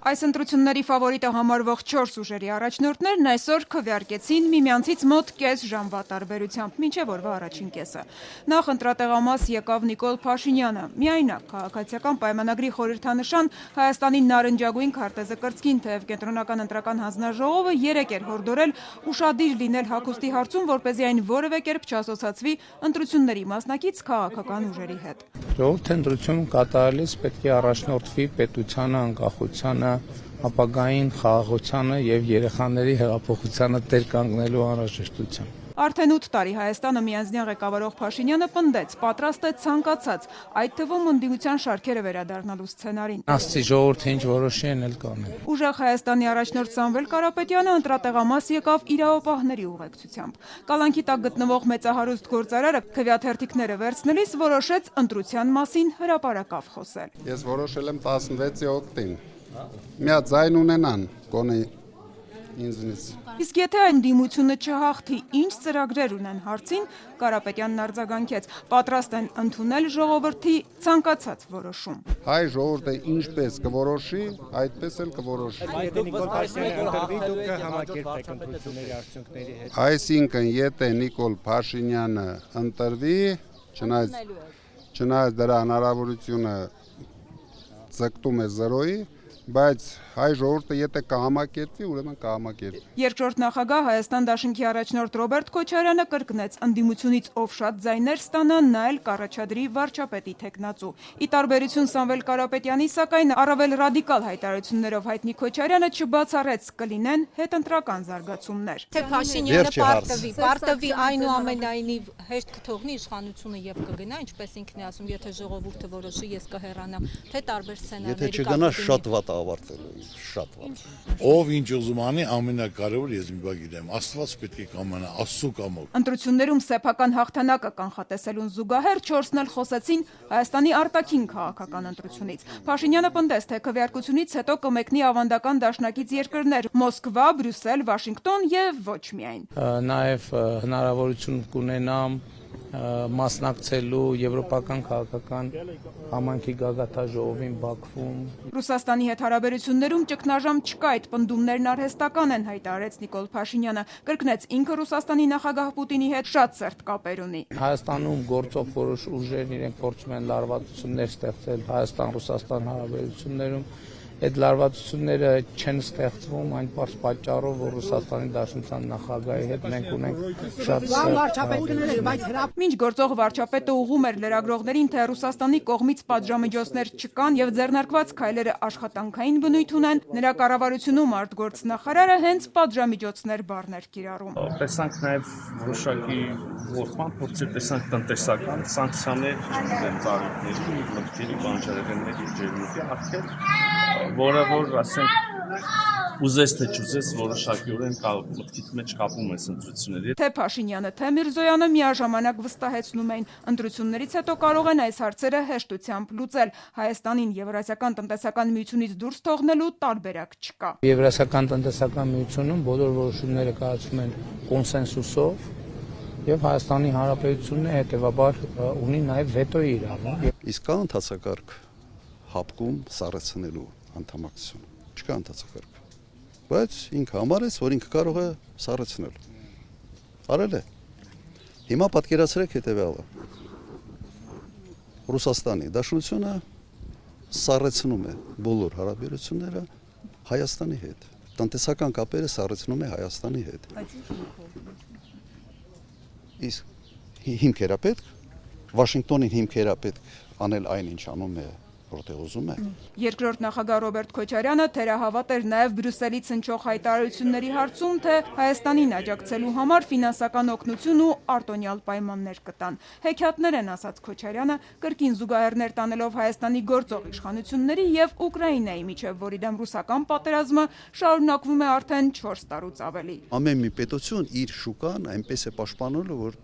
Այս ընտրությունների ֆավորիտը համարվող 4 ուժերի առաջնորդներն այսօր քվեարկեցին միմյանցից մոտ կես ժամվա տարբերությամբ, մինչև օրվա առաջին կեսը։ Նախ ընտրատեղամաս եկավ Նիկոլ Փաշինյանը, միայնակ քաղաքացիական պայմանագրի խորհրդանշան Հայաստանի նարնջագույն քարտեզը կրծքին, թեև կենտրոնական ընտրական հանձնաժողովը 3 էր հորդորել ուշադիր լինել հագուստի հարցում, որպեսզի այն որևէ կերպ չասոցացվի ընտրությունների մասնակից քաղաքական ուժերի հետ։ Ժողովուրդը ընտրություն կատարելիս պետք է առաջնորդվի պետությանը, անկախությանը, ապագային խաղաղությանը եւ երեխաների հեղափոխությանը տեր կանգնելու անհրաժեշտությամբ։ Արդեն 8 տարի Հայաստանը միանձնյա ղեկավարող Փաշինյանը պնդեց, պատրաստ է ցանկացած, այդ թվում ընդդիմության շարքերը վերադառնալու սցենարին։ Աստծի ժողովուրդը ինչ որոշի են էլ կանեն։ Ուժեղ Հայաստանի առաջնորդ Սամվել Կարապետյանը ընտրատեղամաս եկավ իրավապահների ուղեկցությամբ։ Կալանքի տակ գտնվող մեծահարուստ գործարարը քվեաթերթիկները վերցնելիս որոշեց ընտրության մասին հրապարակավ խոսել։ Ես որոշել եմ 16-ի օգտին։ Մի հատ ձայն ունենան, գոնե ինձնից։ Իսկ եթե այն դիմությունը չհաղթի, ինչ ծրագրեր ունեն հարցին, Կարապետյանն արձագանքեց, պատրաստ են ընդունել ժողովրդի ցանկացած որոշում։ Հայ ժողովուրդը ինչպես կորոշի, այդպես էլ կորոշի։ Եթե Նիկոլ Փաշինյանը ընտրվի, դուք կհամակերպեք ընտրությունների արդյունքների հետ։ Այսինքն, եթե Նիկոլ Փաշինյանը ընտրվի, չնայած դրա հնարավորությունը ձգտում է 0-ի, բայց հայ ժողովուրդը եթե կհամակերպվի, ուրեմն կհամակերպվի։ Երկրորդ նախագահ Հայաստան դաշնքի առաջնորդ Ռոբերտ Քոչարյանը կրկնեց, ընդդիմությունից ով շատ ձայներ ստանա, նա էլ կառաջադրի վարչապետի թեկնածու։ Ի տարբերություն Սամվել Կարապետյանի, սակայն առավել ռադիկալ հայտարարություններով հայտնի Քոչարյանը չբացառեց կլինեն հետընտրական զարգացումներ։ Թե Փաշինյանը պարտվի այնուամենայնիվ հեշտ կթողնի իշխանությունը եւ կգնա, ինչպես ինքն է ասում, եթե ժողովուրդը որոշի, ես կհեռանամ, թե տարբեր սցենարների Եթե չգնա, շատ վատ ավարտելու է, շատ վատ։ Ով ինչ ուզում անի, ամենակարևոր ես մի բան գիտեմ, Աստված պետք է կամանա, Աստծո կամոք։ Ընտրություններում սեփական հաղթանակը կանխատեսելուն զուգահեռ 4-ն էլ խոսեցին Հայաստանի արտաքին քաղաքական ընտրությունից։ Փաշինյանը պնդեց, թե քվեարկությունից հետո կմեկնի ավանդական դաշնակից երկրներ՝ Մոսկվա, Բրյուսել, Վաշինգտոն եւ ոչ միայն։ Նաև հնարավորություն կունենամ մասնակցելու եվրոպական քաղաքական համանքի գագաթաժողովին Բաքվում։ Ռուսաստանի հետ հարաբերություններում ճգնաժամ չկա, այդ պնդումներն արհեստական են, հայտարարեց Նիկոլ Փաշինյանը։ Կրկնեց, ինքը Ռուսաստանի նախագահ Պուտինի հետ շատ սերտ կապեր ունի։ Հայաստանում գործող որոշ ուժեր իրենք փորձում են լարվածություններ ստեղծել Հայաստան-Ռուսաստան հարաբերություններում։ Այդ լարվածությունները չեն ստեղծվում այն պարզ պատճառով, որ Ռուսաստանի Դաշնության նախագահի հետ մենք ունենք շատ Մինչ գործող վարչապետը ուղղում էր լրագրողներին, թե Ռուսաստանի կողմից պատժամիջոցներ չկան եւ ձեռնարկված քայլերը աշխատանքային բնույթ ունեն, նրա կառավարությունում արտգործնախարարը հենց պատժամիջոցներ բառներ կիրառում։ Տեսանք նաև որոշակի ողջման փորձեր, տեսանք տնտեսական սանկցիաներ, ծառայությունների, մտքերի, բանջարեղենների, ջերմուկի արտեր, որը որ ասենք ուզես թե չուզես որոշակիորեն մտքիդ մեջ կապում ես ընտրությունների։ Թե Փաշինյանը, թե Միրզոյանը միաժամանակ վստահեցնում էին, ընտրություններից հետո կարող են այս հարցերը հեշտությամբ լուծել։ Հայաստանին Եվրասիական տնտեսական միությունից դուրս թողնելու տարբերակ չկա։ Եվրասիական տնտեսական միությունում բոլոր որոշումները կայացվում են կոնսենսուսով եւ Հայաստանի Հանրապետությունը հետեւաբար ունի նաեւ վետոյի իրավունք։ Իսկ կա ընթացակարգ հապկում սառեցնելու անդամակցությունը։ Չկա ընթացակարգ։ Բայց ինքը համարեց, որ ինքը կարող է սառեցնել։ Արել է։ Հիմա պատկերացրեք հետևյալը։ Ռուսաստանի Դաշնությունը սառեցնում է բոլոր հարաբերությունները Հայաստանի հետ։ Տնտեսական կապերը սառեցնում է Հայաստանի հետ։ Իսկ հիմքերա պետք, Վաշինգտոնին հիմքերա պետք անել այն, ինչ անում է, որտեղ ուզում է։ Երկրորդ նախագահ Ռոբերտ Քոչարյանը թերահավատ էր նաև Բրյուսելից հնչող հայտարարությունների հարցում, թե Հայաստանին աջակցելու համար ֆինանսական օգնություն ու արտոնյալ պայմաններ կտան։ Հեքիաթներ են, ասաց Քոչարյանը, կրկին զուգահեռներ տանելով Հայաստանի գործող իշխանությունների եւ Ուկրաինայի միջև, որի դեմ ռուսական պատերազմը շարունակվում է արդեն 4 տարուց ավելի։ Ամեն մի պետություն իր շուկան այնպես է պաշտպանելու, որ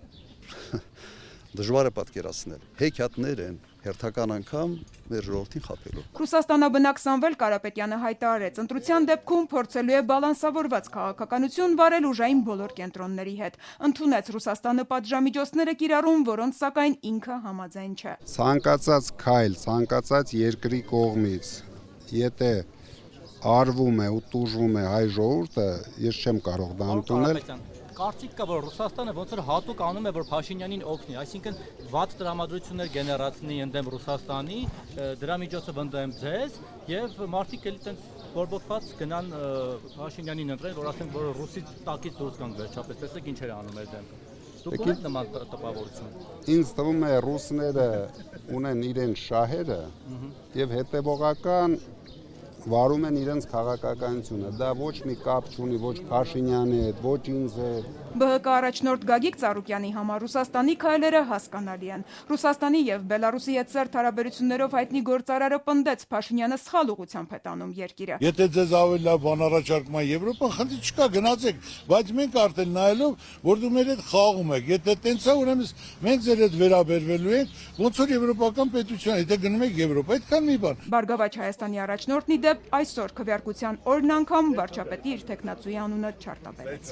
դժվար է պատկերացնել։ Հեքիաթներ են, հերթական անգամ մեր ժողովրդին խաբելու։ Ռուսաստանաբնակ Սամվել Կարապետյանը հայտարարեց, ընտրության դեպքում փորձելու է բալանսավորված քաղաքականություն վարել ուժային բոլոր կենտրոնների հետ։ Ընդունեց Ռուսաստանը պատժամիջոցները կիրառում, որոնց սակայն ինքը համաձայն չէ։ Ցանկացած քայլ, ցանկացած երկրի կողմից եթե արվում է ու տուժվում է հայ ժողովուրդը, ես չեմ կարող դա ընդունել։ Կարծիք կա, որ Ռուսաստանը ոնց որ հատուկ անում է, որ Փաշինյանին օգնի, այսինքն վատ տրամադրություններ գեներացնի ընդդեմ Ռուսաստանի, դրա միջոցով ընդդեմ ձեզ, եւ մարդիկ էլի տենց բորբոքված գնան Փաշինյանին ընտրեն, որ ասեն, որ ռուսի տակից դուրս գանք վերջապես, տեսեք ինչ էր անում այդ դեպքում։ Դուք ունեք նման տպավորություն։ Ինձ թվում է ռուսները ունեն իրենց շահերը եւ հետեւողական վարում են իրենց քաղաքականությունը, դա ոչ մի կապ չունի ոչ Փաշինյանի հետ, ոչ ինձ հետ։ ԲՀԿ առաջնորդ Գագիկ Ծառուկյանի համար Ռուսաստանի քայլերը հասկանալի են։ Ռուսաստանի եւ Բելարուսի հետ սերտ հարաբերություններով հայտնի գործարարը պնդեց Փաշինյանը սխալ ուղղությամբ է տանում երկիրը։ Եթե ձեզ ավելի լավ բան առաջարկում է Եվրոպան, խնդիր չկա, գնացեք, բայց մենք արդեն նայելով, որ դու մեր հետ խաղում եք, եթե տենց է, ուրեմն մենք ձեր հետ վերաբերվելու ենք, ոնց որ եվրոպական պետություն, եթե գնում եք Եվրոպա, այդքան մի բան։ Բարգավաճ Հայաստանի առաջնորդն ի դեպ այսօր քվեարկության օրն անգամ վարչապետի իր տեխնացուի անունը չարտաբերեց։